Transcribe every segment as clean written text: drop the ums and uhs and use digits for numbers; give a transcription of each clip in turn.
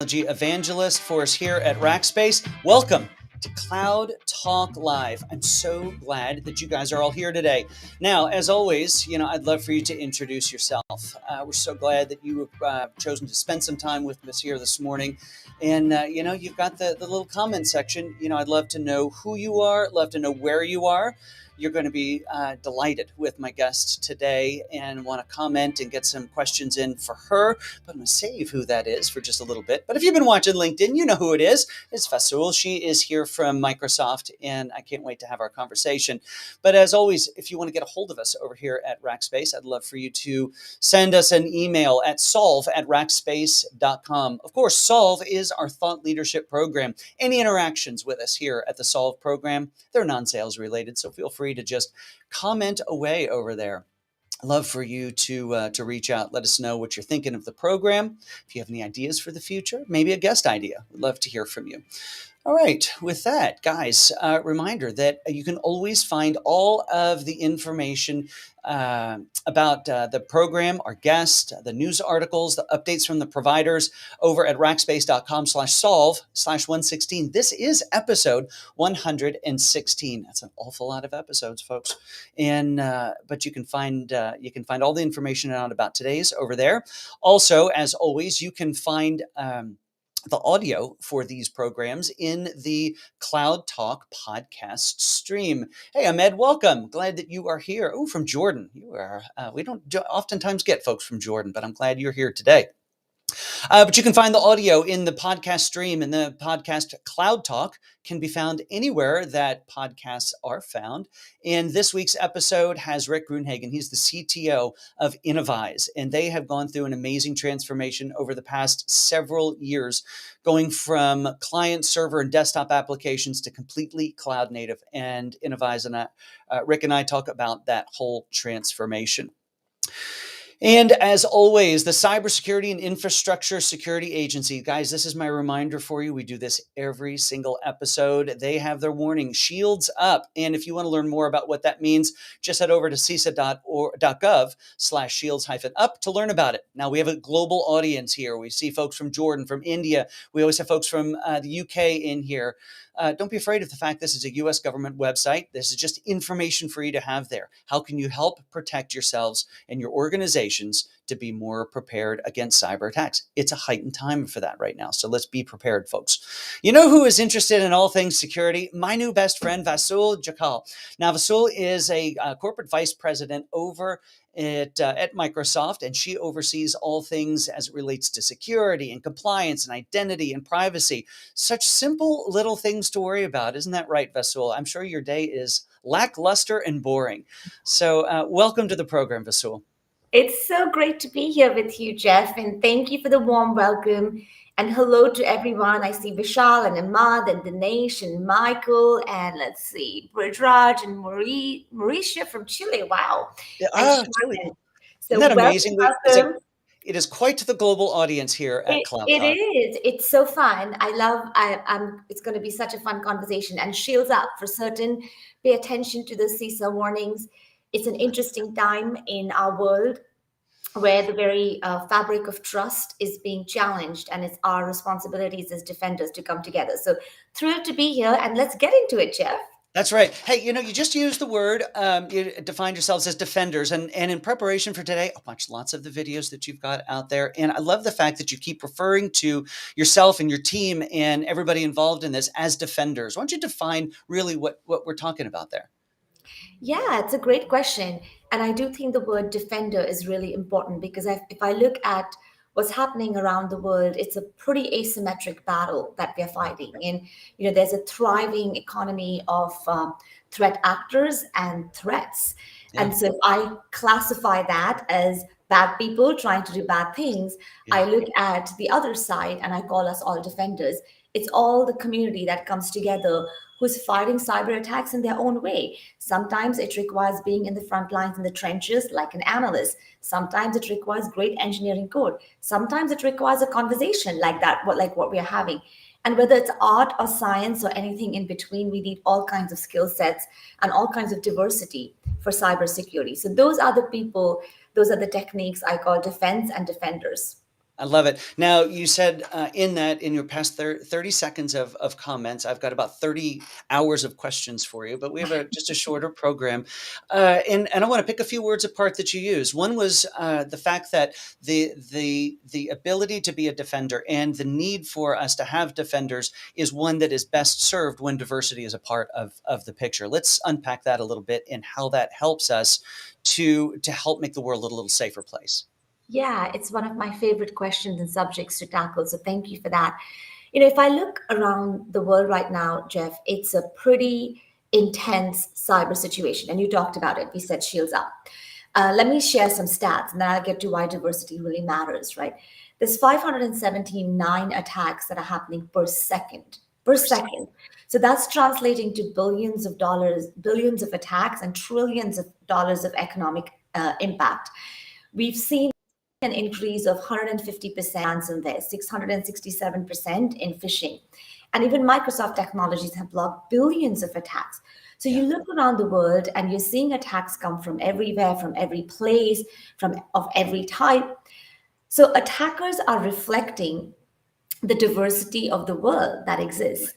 Technology evangelist for us here at Rackspace. Welcome to Cloud Talk Live. I'm so glad that you guys are all here today. Now, as always, I'd love for you to introduce yourself. We're so glad that you have chosen to spend some time with us here this morning. And, you've got the little comment section. I'd love to know who you are, love to know where you are. You're going to be delighted with my guest today and want to comment and get some questions in for her. But I'm going to save who that is for just a little bit. But if you've been watching LinkedIn, you know who it is. It's Vasu. She is here from Microsoft, and I can't wait to have our conversation. But as always, if you want to get a hold of us over here at Rackspace, I'd love for you to send us an email at solve@rackspace.com. Of course, Solve is our thought leadership program. Any interactions with us here at the Solve program, they're non-sales related, so feel free to just comment away over there. Love for you to reach out. Let us know what you're thinking of the program. If you have any ideas for the future, maybe a guest idea. We'd love to hear from you. All right. With that, guys, reminder that you can always find all of the information about the program, our guest, the news articles, the updates from the providers over at rackspace.com/solve/116. This is episode 116. That's an awful lot of episodes, folks. And but you can find all the information out about today's over there. Also, as always, you can find the audio for these programs in the Cloud Talk podcast stream. Hey, Ahmed, welcome. Glad that you are here. Oh, from Jordan. You are. We don't oftentimes get folks from Jordan, but I'm glad you're here today. But you can find the audio in the podcast stream, and the podcast Cloud Talk can be found anywhere that podcasts are found. And this week's episode has Rick Gruenhagen. He's the CTO of Innovize, and they have gone through an amazing transformation over the past several years, going from client, server, and desktop applications to completely cloud native. And Innovize and Rick and I talk about that whole transformation. And as always, the Cybersecurity and Infrastructure Security Agency. Guys, this is my reminder for you. We do this every single episode. They have their warning, shields up. And if you want to learn more about what that means, just head over to cisa.gov/shields-up to learn about it. Now, we have a global audience here. We see folks from Jordan, from India. We always have folks from the UK in here. Don't be afraid of the fact this is a U.S. government website. This is just information for you to have there. How can you help protect yourselves and your organizations to be more prepared against cyber attacks? It's a heightened time for that right now. So let's be prepared, folks. You know who is interested in all things security? My new best friend, Vasu Jakkal. Now, Vasu is a corporate vice president over at Microsoft, and she oversees all things as it relates to security and compliance and identity and privacy. Such simple little things to worry about. Isn't that right, Vasu? I'm sure your day is lackluster and boring. So welcome to the program, Vasu. It's so great to be here with you, Jeff, and thank you for the warm welcome. And hello to everyone. I see Vishal and Ahmad and Dinesh and Michael and let's see, Bridraj and Mauricia from Chile. Wow. And Chile. So isn't that amazing? welcome. It is quite the global audience here at Cloud Talk. It is. It's so fun. It's going to be such a fun conversation. And shields up for certain. Pay attention to the CISA warnings. It's an interesting time in our world where the very fabric of trust is being challenged, and it's our responsibilities as defenders to come together. So thrilled to be here, and let's get into it, Jeff. That's right. Hey, you just used the word, you defined yourselves as defenders. And in preparation for today, I watched lots of the videos that you've got out there. And I love the fact that you keep referring to yourself and your team and everybody involved in this as defenders. Why don't you define really what we're talking about there? Yeah, it's a great question. And I do think the word defender is really important because if I look at what's happening around the world, it's a pretty asymmetric battle that we're fighting. And, there's a thriving economy of threat actors and threats. Yeah. And so if I classify that as bad people trying to do bad things, yeah. I look at the other side and I call us all defenders. It's all the community that comes together who's fighting cyber attacks in their own way. Sometimes it requires being in the front lines in the trenches like an analyst. Sometimes it requires great engineering code. Sometimes it requires a conversation like that, like what we're having. And whether it's art or science or anything in between, we need all kinds of skill sets and all kinds of diversity for cybersecurity. So those are the people, those are the techniques I call defense and defenders. I love it. Now, you said in your past 30 seconds of comments, I've got about 30 hours of questions for you, but we have just a shorter program. And I want to pick a few words apart that you use. One was the fact that the ability to be a defender and the need for us to have defenders is one that is best served when diversity is a part of the picture. Let's unpack that a little bit and how that helps us to help make the world a little safer place. Yeah, it's one of my favorite questions and subjects to tackle. So thank you for that. You know, if I look around the world right now, Jeff, it's a pretty intense cyber situation. And you talked about it. We set shields up. Let me share some stats and then I'll get to why diversity really matters, right? There's 579 attacks that are happening per second, per second. So that's translating to billions of dollars, billions of attacks and trillions of dollars of economic impact. We've seen an increase of 150% ransomware, 667% in phishing. And even Microsoft technologies have blocked billions of attacks. So you look around the world and you're seeing attacks come from everywhere, from every place, from of every type. So attackers are reflecting the diversity of the world that exists.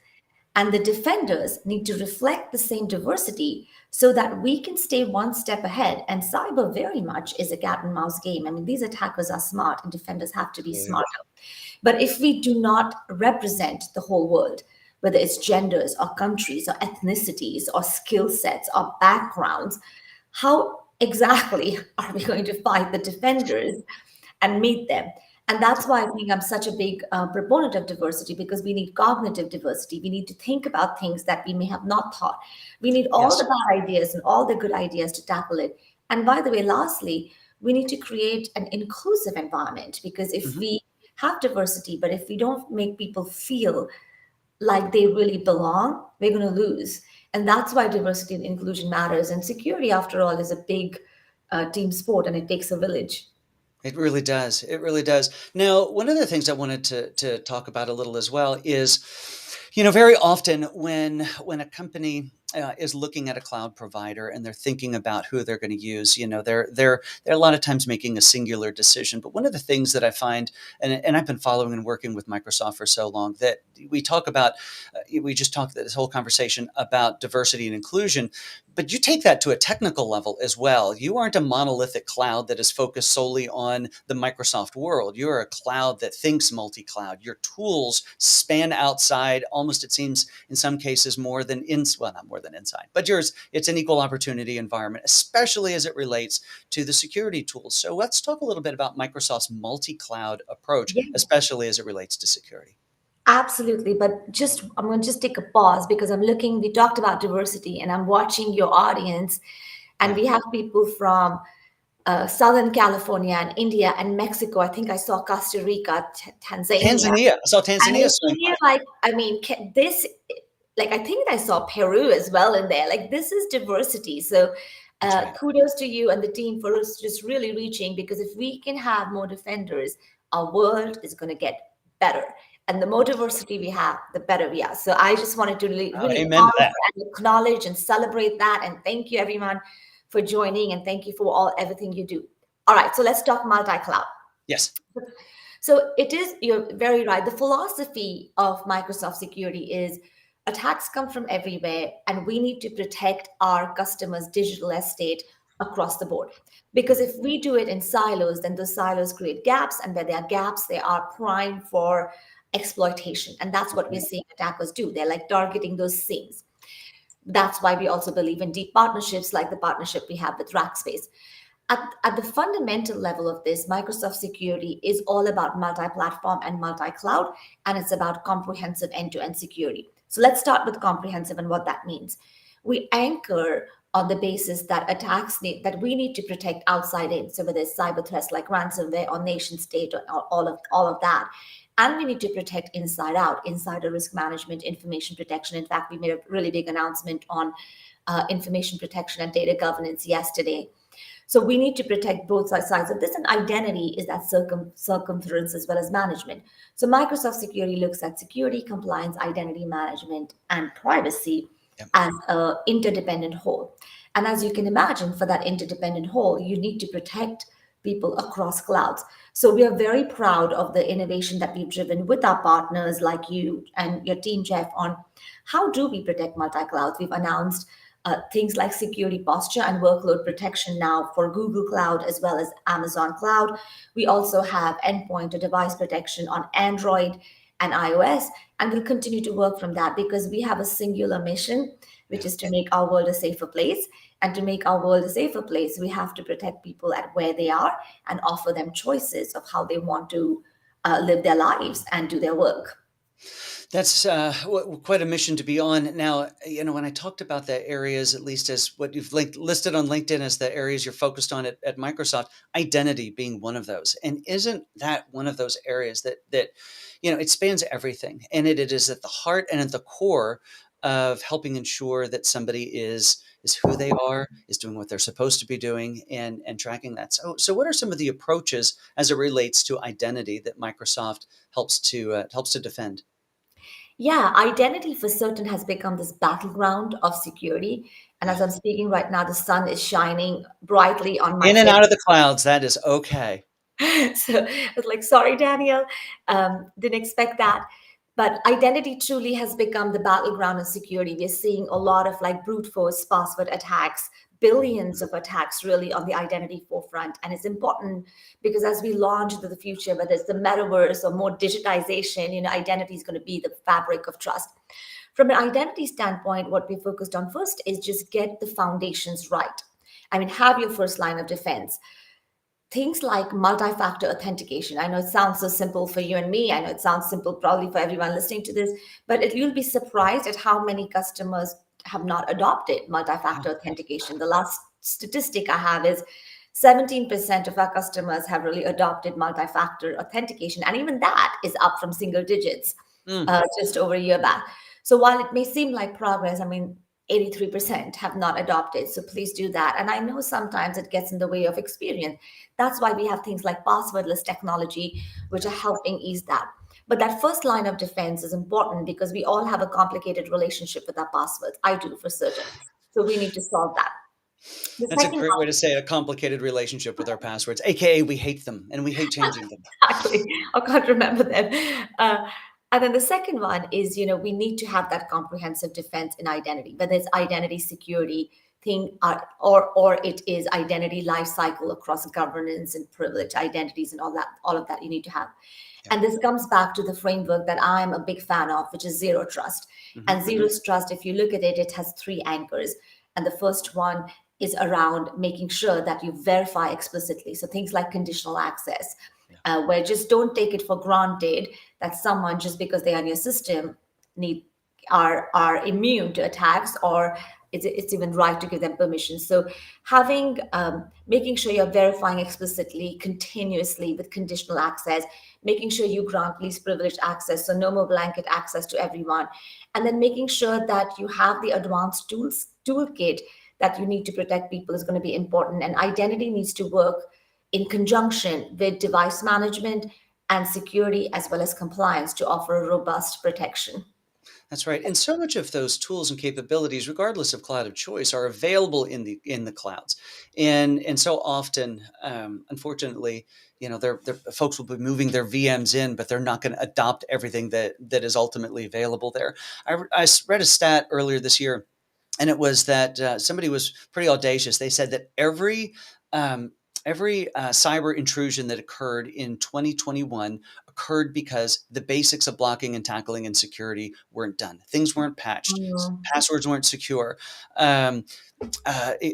And the defenders need to reflect the same diversity so that we can stay one step ahead. And cyber very much is a cat and mouse game. I mean, these attackers are smart and defenders have to be smarter. But if we do not represent the whole world, whether it's genders or countries or ethnicities or skill sets or backgrounds, how exactly are we going to fight the defenders and meet them? And that's why I think I'm such a big proponent of diversity, because we need cognitive diversity. We need to think about things that we may have not thought. We need all the Yes. bad ideas and all the good ideas to tackle it. And by the way, lastly, we need to create an inclusive environment, because if Mhm. we have diversity, but if we don't make people feel like they really belong, we're going to lose. And that's why diversity and inclusion matters. And security, after all, is a big team sport and it takes a village. It really does. It really does. Now, one of the things I wanted to talk about a little as well is, very often when a company is looking at a cloud provider and they're thinking about who they're going to use, they're a lot of times making a singular decision. But one of the things that I find, and I've been following and working with Microsoft for so long, that we talk about, we just talked this whole conversation about diversity and inclusion, but you take that to a technical level as well. You aren't a monolithic cloud that is focused solely on the Microsoft world. You're a cloud that thinks multi-cloud. Your tools span outside, almost it seems in some cases more than well, not more than inside, but yours, it's an equal opportunity environment, especially as it relates to the security tools. So let's talk a little bit about Microsoft's multi-cloud approach, especially as it relates to security. Absolutely. But I'm going to just take a pause because we talked about diversity and I'm watching your audience, and Yeah. we have people from Southern California and India and Mexico. I think I saw Costa Rica, Tanzania. Tanzania. I saw And Tanzania it's swing really by. like, I mean, like, I think I saw Peru as well in there. Like, this is diversity. So, That's right. kudos to you and the team for us just really reaching, because if we can have more defenders, our world is going to get better. And the more diversity we have, the better we are. So, I just wanted to Oh, really amen to honor that. and acknowledge and celebrate that. And thank you, everyone, for joining. And thank you for everything you do. All right. So, let's talk multi cloud. Yes. So you're very right. The philosophy of Microsoft security is attacks come from everywhere, and we need to protect our customers' digital estate across the board. Because if we do it in silos, then those silos create gaps, and where there are gaps, they are prime for exploitation. And that's what we're seeing attackers do. They're like targeting those seams. That's why we also believe in deep partnerships like the partnership we have with Rackspace. At the fundamental level of this, Microsoft security is all about multi-platform and multi-cloud, and it's about comprehensive end-to-end security. So let's start with comprehensive and what that means. We anchor on the basis that that we need to protect outside in. So whether it's cyber threats like ransomware or nation state or all of that. And we need to protect inside out, insider risk management, information protection. In fact, we made a really big announcement on information protection and data governance yesterday. So we need to protect both sides of this, and identity is that circumference as well as management. So Microsoft Security looks at security, compliance, identity management, and privacy Yep. as an interdependent whole. And as you can imagine, for that interdependent whole, you need to protect people across clouds. So we are very proud of the innovation that we've driven with our partners like you and your team, Jeff, on how do we protect multi-clouds. We've announced things like security posture and workload protection now for Google Cloud as well as Amazon Cloud. We also have endpoint or device protection on Android and iOS, and we'll continue to work from that because we have a singular mission, which Yeah. is to make our world a safer place. And to make our world a safer place, we have to protect people at where they are and offer them choices of how they want to live their lives and do their work. That's quite a mission to be on. Now, when I talked about the areas, at least as what you've listed on LinkedIn as the areas you're focused on at Microsoft, identity being one of those. And isn't that one of those areas that it spans everything, and it is at the heart and at the core of helping ensure that somebody is who they are, is doing what they're supposed to be doing, and tracking that. So what are some of the approaches as it relates to identity that Microsoft helps to defend? Yeah, identity for certain has become this battleground of security. And as Yeah. I'm speaking right now, the sun is shining brightly on my In and face. out of the clouds, that is okay. So I was like, sorry, Daniel, didn't expect that. But identity truly has become the battleground in security. We're seeing a lot of like brute force password attacks, billions of attacks really on the identity forefront. And it's important because as we launch into the future, whether it's the metaverse or more digitization, identity is going to be the fabric of trust. From an identity standpoint, what we focused on first is just get the foundations right. I mean, have your first line of defense. Things like multi-factor authentication. I know it sounds so simple for you and me. I know it sounds simple probably for everyone listening to this, but you'll be surprised at how many customers have not adopted multi-factor authentication. The last statistic I have is 17% of our customers have really adopted multi-factor authentication, and even that is up from single digits Mm. just over a year back. So while it may seem like progress, I mean, 83% have not adopted. So please do that. And I know sometimes it gets in the way of experience. That's why we have things like passwordless technology, which are helping ease that. But that first line of defense is important because we all have a complicated relationship with our passwords. I do for certain. So we need to solve that. The That's a second great way to say it, a complicated relationship with our passwords, AKA we hate them and we hate changing them. Exactly. I can't remember them. And then the second one is, we need to have that comprehensive defense in identity, whether it's identity security thing or it is identity life cycle across governance and privilege identities and all of that you need to have. Yeah. And this comes back to the framework that I'm a big fan of, which is zero trust. And zero trust, if you look at it, it has three anchors. And the first one is around making sure that you verify explicitly. So things like conditional access, Yeah. where just don't take it for granted that someone, just because they are in your system, need are immune to attacks, or it's even right to give them permission. So having making sure you're verifying explicitly continuously with conditional access, making sure you grant least privileged access, so no more blanket access to everyone, and then making sure that you have the advanced toolkit that you need to protect people is going to be important. And identity needs to work in conjunction with device management and security as well as compliance to offer a robust protection. That's right. And so much of those tools and capabilities, regardless of cloud of choice, are available in the clouds. And so often, unfortunately, folks will be moving their VMs in, but they're not going to adopt everything that is ultimately available there. I read a stat earlier this year, and it was that somebody was pretty audacious. They said that um, every cyber intrusion that occurred in 2021 occurred because the basics of blocking and tackling and security weren't done. Things weren't patched. Mm. Passwords weren't secure.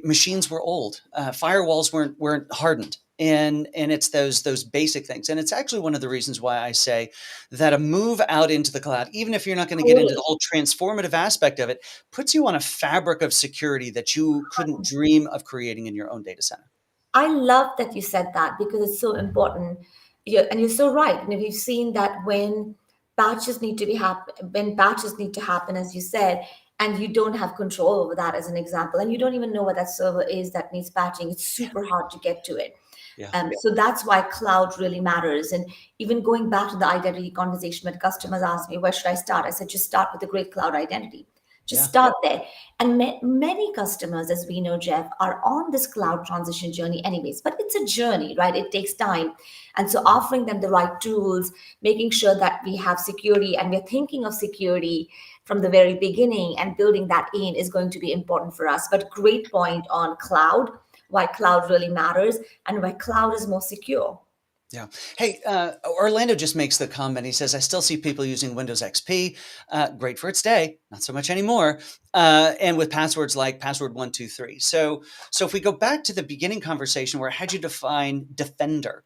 Machines were old. Firewalls weren't hardened. And it's those basic things. And it's actually one of the reasons why I say that a move out into the cloud, even if you're not going to get into the whole transformative aspect of it, puts you on a fabric of security that you couldn't dream of creating in your own data center. I love that you said that because it's so important. And you're so right. And we've seen that when patches need to happen, as you said, and you don't have control over that, as an example, and you don't even know what that server is that needs patching, it's super hard to get to it. Yeah. So that's why cloud really matters. And even going back to the identity conversation, when customers ask me, where should I start? I said, just start with a great cloud identity. Just Yeah. start there. And many customers, as we know, Jeff, are on this cloud transition journey anyways, but it's a journey, right? It takes time. And so offering them the right tools, making sure that we have security and we're thinking of security from the very beginning and building that in is going to be important for us. But great point on cloud, why cloud really matters and why cloud is more secure. Yeah. Hey, Orlando just makes the comment. He says, I still see people using Windows XP. Great for its day, not so much anymore. And with passwords like password 123. So if we go back to the beginning conversation where I had you define defender,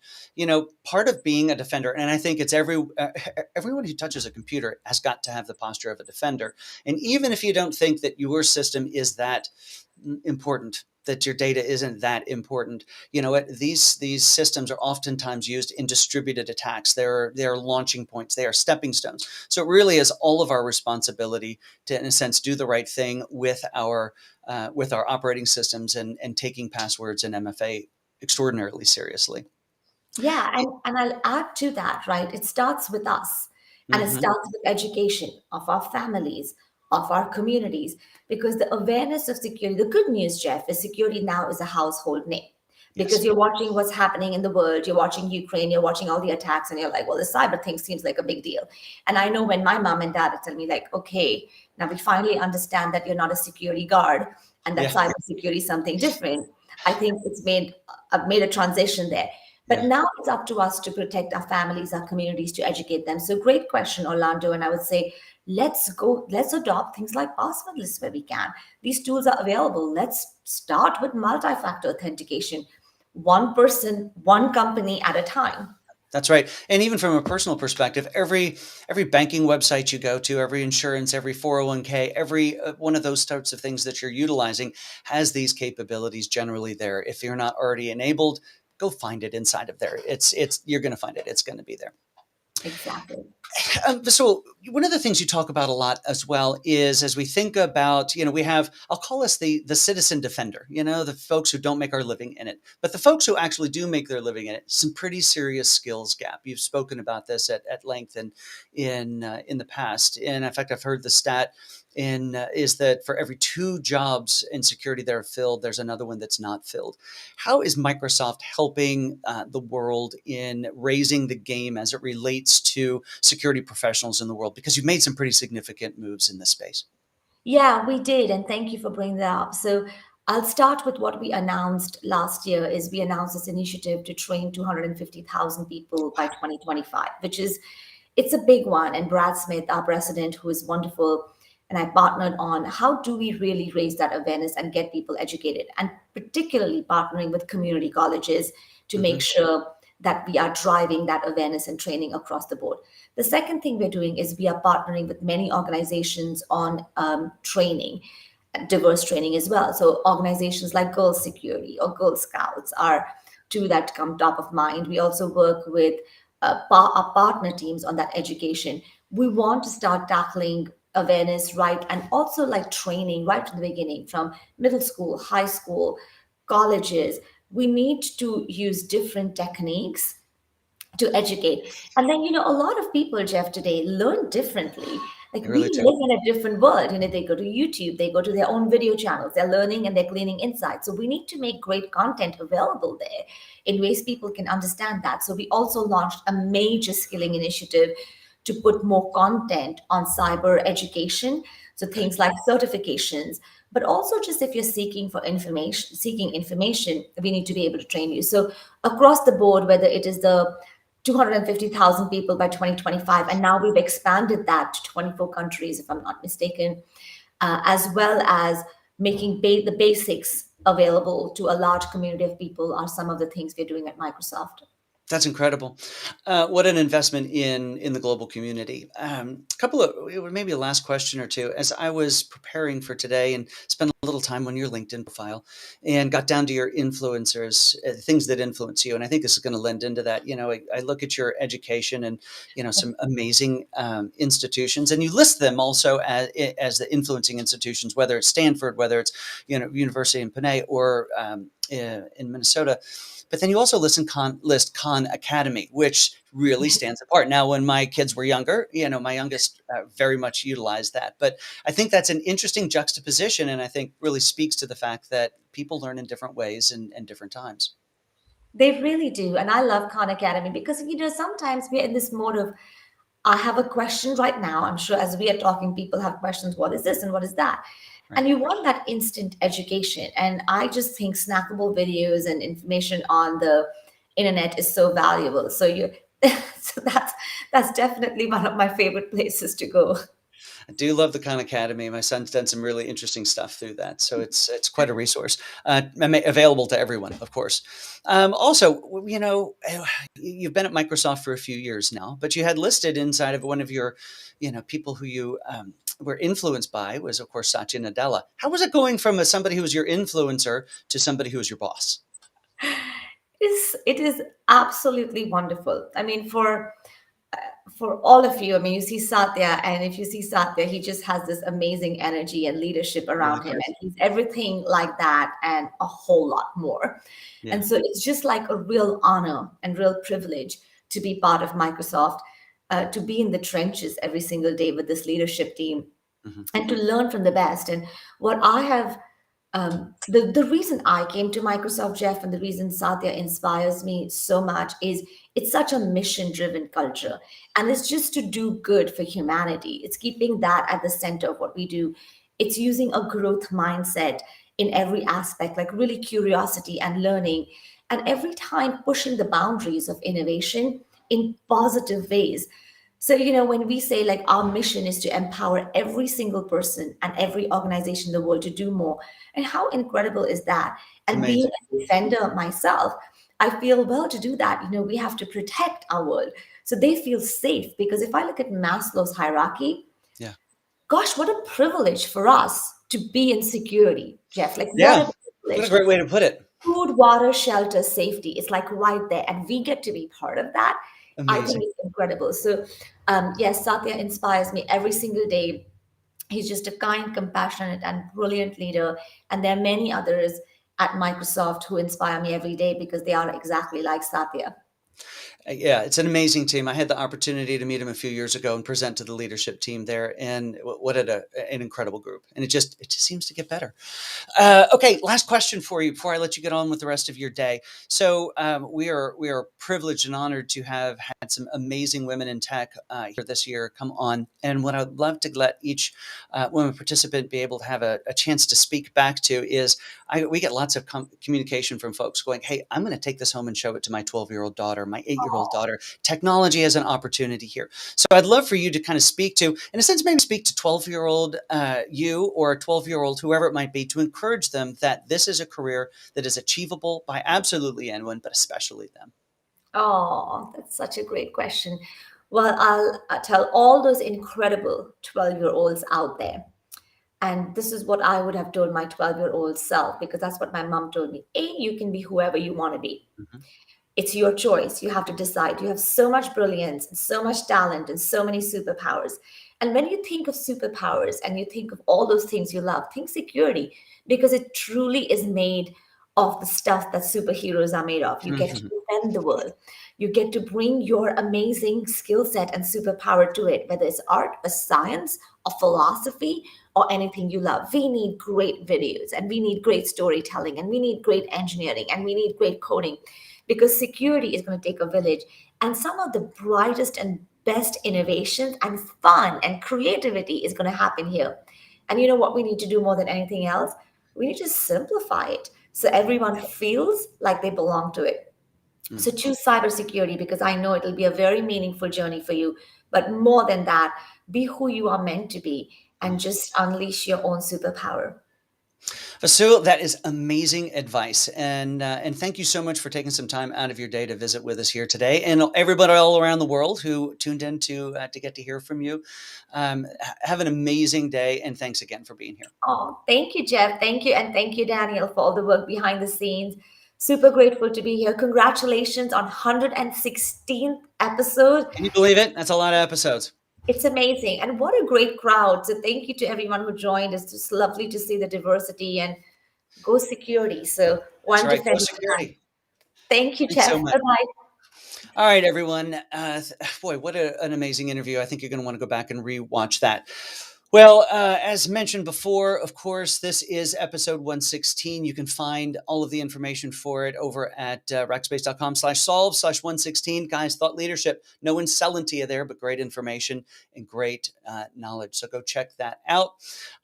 part of being a defender, and I think it's everyone who touches a computer has got to have the posture of a defender. And even if you don't think that your system is that important, that your data isn't that important, these systems are oftentimes used in distributed attacks. They're launching points, they are stepping stones. So it really is all of our responsibility to, in a sense, do the right thing with our operating systems and taking passwords and MFA extraordinarily seriously. Yeah, and I'll add to that, right? It starts with us and it Hmm. starts with education of our families, of our communities, because the awareness of security, the good news, Jeff, is security now is a household name. Because Yes. you're watching what's happening in the world, you're watching Ukraine, you're watching all the attacks, and you're like, well, the cyber thing seems like a big deal. And I know when my mom and dad tell me, like, okay, now we finally understand that you're not a security guard and that Yeah. cybersecurity is something different. I think I've made a transition there. But Yeah. now it's up to us to protect our families, our communities, to educate them. So great question, Orlando. And I would say, let's adopt things like passwordless where we can. These tools are available. Let's start with multi-factor authentication. One person, one company at a time. That's right. And even from a personal perspective, every banking website you go to, every insurance, every 401k, every one of those types of things that you're utilizing has these capabilities generally there. If you're not already enabled, go find it inside of there. It's you're going to find it. It's going to be there. Exactly. So one of the things you talk about a lot as well is as we think about, we have, I'll call us the citizen defender, the folks who don't make our living in it, but the folks who actually do make their living in it, some pretty serious skills gap. You've spoken about this at length and in the past. And in fact, I've heard the stat is that for every 2 jobs in security that are filled, there's another one that's not filled. How is Microsoft helping the world in raising the game as it relates to security professionals in the world? Because you've made some pretty significant moves in this space. Yeah, we did, and thank you for bringing that up. So I'll start with what we announced last year is we announced this initiative to train 250,000 people by 2025, which is it's a big one. And Brad Smith, our president, who is wonderful, and I partnered on how do we really raise that awareness and get people educated, and particularly partnering with community colleges to make Hmm. sure that we are driving that awareness and training across the board. The second thing we're doing is we are partnering with many organizations on training, diverse training as well. So organizations like Girl Security or Girl Scouts are two that come top of mind. We also work with our partner teams on that education. We want to start tackling awareness right and also like training right from the beginning, from middle school, high school, colleges. We need to use different techniques to educate. And then, a lot of people, Jeff, today learn differently. Like I we really do. live in a different world. They go to YouTube, they go to their own video channels, they're learning and they're gleaning insights. So we need to make great content available there in ways people can understand that. So we also launched a major skilling initiative to put more content on cyber education. So Okay. things like certifications, but also just if you're seeking information, we need to be able to train you. So across the board, whether it is the 250,000 people by 2025. And now we've expanded that to 24 countries, if I'm not mistaken, as well as making the basics available to a large community of people are some of the things we're doing at Microsoft. That's incredible. What an investment in the global community. A couple of maybe a last question or two. As I was preparing for today and spent a little time on your LinkedIn profile, and got down to your influencers, things that influence you, and I think this is going to lend into that. I look at your education and some amazing institutions, and you list them also as the influencing institutions, whether it's Stanford, whether it's University in Panay, or in Minnesota. But then you also list Khan Academy, which really stands apart. Now, when my kids were younger, my youngest very much utilized that. But I think that's an interesting juxtaposition, and I think really speaks to the fact that people learn in different ways and different times. They really do. And I love Khan Academy because, sometimes we're in this mode of, I have a question right now. I'm sure as we are talking, people have questions. What is this and what is that? Right. And you want that instant education. And I just think snackable videos and information on the internet is so valuable. So so that's definitely one of my favorite places to go. I do love the Khan Academy. My son's done some really interesting stuff through that, so it's quite a resource, available to everyone, of course. Also, you've been at Microsoft for a few years now, but you had listed inside of one of your, people who you were influenced by was, of course, Satya Nadella. How was it going from somebody who was your influencer to somebody who was your boss? It is absolutely wonderful. I mean, for all of you, I mean, you see Satya, and if you see Satya, he just has this amazing energy and leadership Really around him, does. and he's everything like that and a whole lot more. Yeah. And so it's just like a real honor and real privilege to be part of Microsoft, to be in the trenches every single day with this leadership team Hmm. and to learn from the best. And what I have the reason I came to Microsoft, Jeff, and the reason Satya inspires me so much is it's such a mission driven culture. And it's just to do good for humanity. It's keeping that at the center of what we do. It's using a growth mindset in every aspect, like really curiosity and learning. And every time pushing the boundaries of innovation in positive ways. So, when we say like our mission is to empower every single person and every organization in the world to do more, and how incredible is that? And being Amazing. a defender myself, I feel, well, to do that, we have to protect our world. So they feel safe because if I look at Maslow's hierarchy, Yeah. gosh, what a privilege for us to be in security, Jeff. Like, what Yeah. a What a privilege. great way to put it. Food, water, shelter, safety. It's like right there. And we get to be part of that. I think Amazing. it's incredible. So, yes, Satya inspires me every single day. He's just a kind, compassionate, and brilliant leader. And there are many others at Microsoft who inspire me every day because they are exactly like Satya. Yeah, it's an amazing team. I had the opportunity to meet him a few years ago and present to the leadership team there, and an incredible group. And it just seems to get better. Okay, last question for you before I let you get on with the rest of your day. So we are privileged and honored to have had some amazing women in tech here this year come on. And what I'd love to let each women participant be able to have a chance to speak back to is we get lots of communication from folks going, "Hey, I'm going to take this home and show it to my 12-year-old daughter, my 8-year-old daughter. Technology has an opportunity here." So I'd love for you to kind of speak to, in a sense, maybe speak to 12-year-old you or a 12-year-old, whoever it might be, to encourage them that this is a career that is achievable by absolutely anyone, but especially them. Oh, that's such a great question. Well, I'll tell all those incredible 12-year-olds out there. And this is what I would have told my 12-year-old self because that's what my mom told me. A, you can be whoever you want to be. Mhm. It's your choice. You have to decide. You have so much brilliance and so much talent and so many superpowers. And when you think of superpowers and you think of all those things you love, think security because it truly is made of the stuff that superheroes are made of. You get to defend the world. You get to bring your amazing skill set and superpower to it, whether it's art, a science, a philosophy, or anything you love. We need great videos and we need great storytelling and we need great engineering and we need great coding because security is going to take a village. And some of the brightest and best innovations and fun and creativity is going to happen here. And you know what we need to do more than anything else? We need to simplify it so everyone feels like they belong to it. Mm. So choose cybersecurity because I know it'll be a very meaningful journey for you. But more than that, be who you are meant to be and Mm. just unleash your own superpower. Vasu, that is amazing advice, and thank you so much for taking some time out of your day to visit with us here today, and everybody all around the world who tuned in to get to hear from you. Have an amazing day, and thanks again for being here. Oh, thank you, Jeff. Thank you. And thank you, Daniel, for all the work behind the scenes. Super grateful to be here. Congratulations on 116th episode. Can you believe it? That's a lot of episodes. It's amazing. And what a great crowd. So thank you to everyone who joined. It's just lovely to see the diversity and Go security. So That's one right. Go defender at a time. security. Thank you, Thanks so Jeff. much. Bye bye. All right, everyone. Boy, what an amazing interview. I think you're going to want to go back and rewatch that. Well, as mentioned before, of course, this is episode 116. You can find all of the information for it over at rackspace.com/solve/116. Guys, thought leadership. No one's selling to you there, but great information and great knowledge. So go check that out.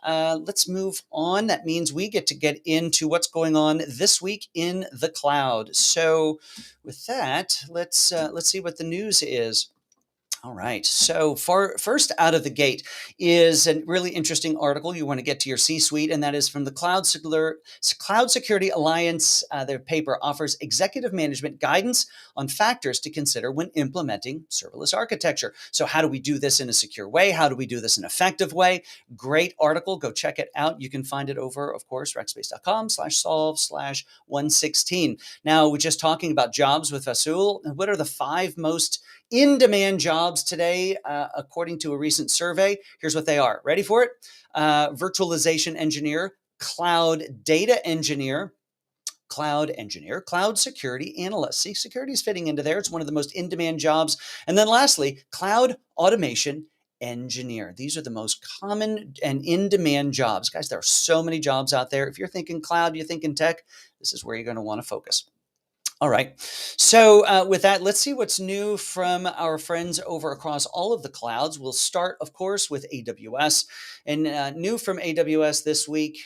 Let's move on. That means we get into what's going on this week in the cloud. So with that, let's see what the news is. All right. So, first out of the gate is a really interesting article you want to get to your C-suite, and that is from the Cloud Security Alliance. Their paper offers executive management guidance on factors to consider when implementing serverless architecture. So, how do we do this in a secure way? How do we do this in an effective way? Great article. Go check it out. You can find it over, of course, rackspace.com/solve/116. Now, we're just talking about jobs with Vasu. What are the 5 most in-demand jobs today, according to a recent survey? Here's what they are. Ready for it? Virtualization engineer, cloud data engineer, cloud engineer, cloud security analyst. See, security is fitting into there. It's one of the most in-demand jobs. And then lastly, cloud automation engineer. These are the most common and in-demand jobs. Guys, there are so many jobs out there. If you're thinking cloud, you're thinking tech, this is where you're going to want to focus. All right. So with that, let's see what's new from our friends over across all of the clouds. We'll start, of course, with AWS. And new from AWS this week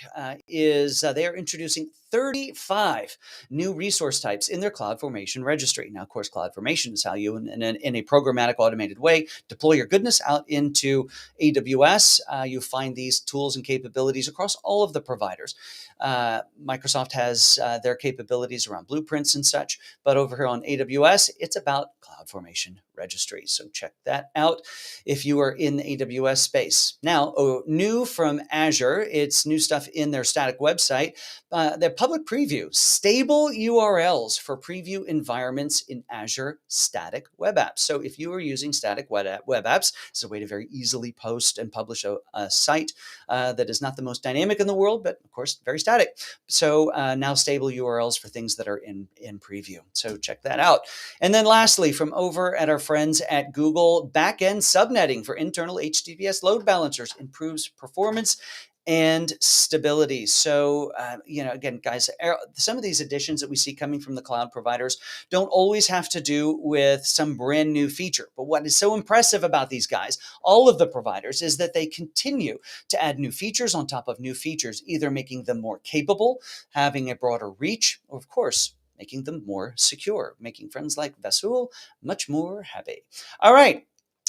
is they are introducing 35 new resource types in their CloudFormation registry. Now, of course, CloudFormation is how you, in a programmatic, automated way, deploy your goodness out into AWS. You find these tools and capabilities across all of the providers. Microsoft has their capabilities around blueprints and such, but over here on AWS, it's about CloudFormation registry. So check that out if you are in the AWS space. Now, new from Azure, it's new stuff in their static website. Their public preview, stable URLs for preview environments in Azure static web apps. So if you are using static web apps, it's a way to very easily post and publish a site that is not the most dynamic in the world, but of course, very static. So now stable URLs for things that are in preview. So check that out. And then lastly, from over at our friends at Google, backend subnetting for internal HTTPS load balancers improves performance and stability. So, again, guys, some of these additions that we see coming from the cloud providers don't always have to do with some brand new feature. But what is so impressive about these guys, all of the providers, is that they continue to add new features on top of new features, either making them more capable, having a broader reach, or of course, making them more secure, making friends like Vasu much more happy. All right.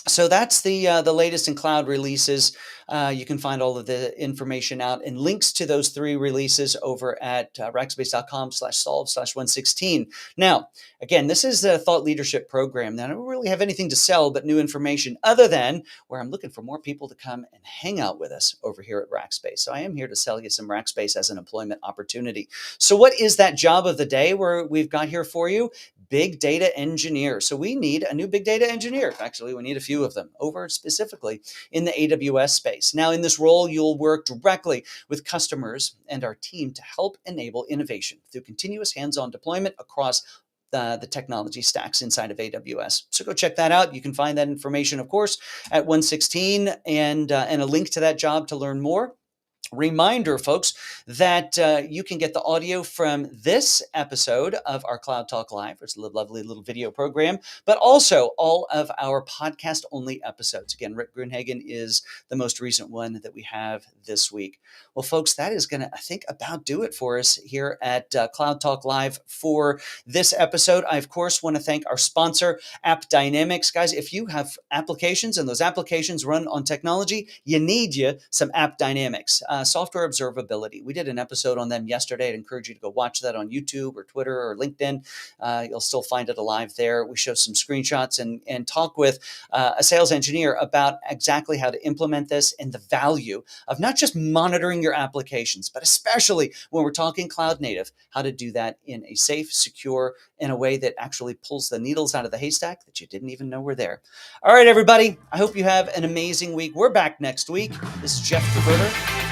So that's the latest in cloud releases. You can find all of the information out and links to those 3 releases over at rackspace.com/solve/116. Now, again, this is a thought leadership program that I don't really have anything to sell but new information, other than where I'm looking for more people to come and hang out with us over here at Rackspace. So I am here to sell you some Rackspace as an employment opportunity. So what is that job of the day where we've got here for you? Big data engineer. So we need a new big data engineer. Actually, we need a few of them over specifically in the AWS space. Now, in this role, you'll work directly with customers and our team to help enable innovation through continuous hands-on deployment across the technology stacks inside of AWS. So go check that out. You can find that information, of course, at 116 and a link to that job to learn more. Reminder, folks, that you can get the audio from this episode of our Cloud Talk Live. It's a lovely little video program, but also all of our podcast-only episodes. Again, Rick Grunhagen is the most recent one that we have this week. Well, folks, that is going to, I think, about do it for us here at Cloud Talk Live for this episode. I, of course, want to thank our sponsor, App Dynamics. Guys, if you have applications and those applications run on technology, you need some App Dynamics. Software observability. We did an episode on them yesterday. I'd encourage you to go watch that on YouTube or Twitter or LinkedIn. You'll still find it alive there. We show some screenshots and talk with a sales engineer about exactly how to implement this and the value of not just monitoring your applications, but especially when we're talking cloud native, how to do that in a safe, secure, in a way that actually pulls the needles out of the haystack that you didn't even know were there. All right, everybody. I hope you have an amazing week. We're back next week. This is Jeff DeVerter.